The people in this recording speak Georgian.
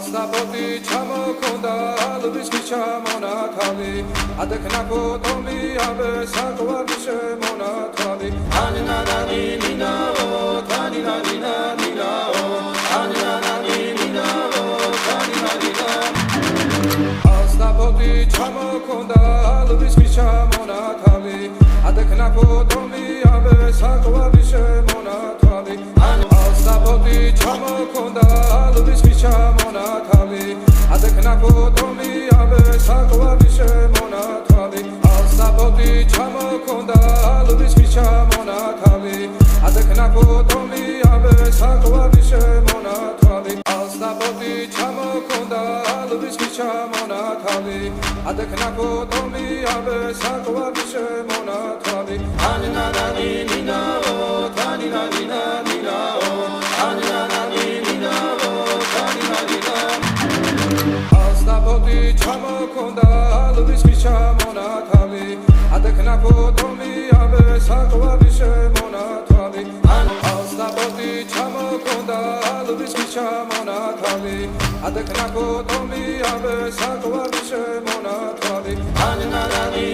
ასტაბოდი ჩამოქონდა ალვის ჩამონათავი ადექნა ფოტომი აბე საკვარი შემონათავი ანინანანი ნინაო თანინანინა ნინაო ანინანანი ნინაო თანინანინა ასტაბოდი ჩამოქონდა ალვის ჩამონათავი ადექნა ფოტომი აბე საკვარი შემონათავი ასტაბოდი ჩამოქონდა ალვის ჩამონათავი ადექნა ფოტომი აბე საკვარი შემონათავი ასტაბოდი ჩამოქონდა ალვის ჩამონათავი ადექნა ფოტომი აბე საკვარი შემონათავი ასტაბოდი ჩამოქონდა ალვის ჩამონათავი ადექნა ფოტომი აბე საკვარი შემონათავი ანინანანი ნინაო თანინანინა ნინაო ანინანანი ნინაო თანინანინა ასტაბოდი ჩამოქონდა ალვის ჩამონათავი ადექნა ფოტომი აბე საკვარი შემონათავი ასტაბოდი ჩამოქონდა ალვის ჩამონათავი ადექნა ფოტომი აბე საკვარი შემონათავი ანინანანი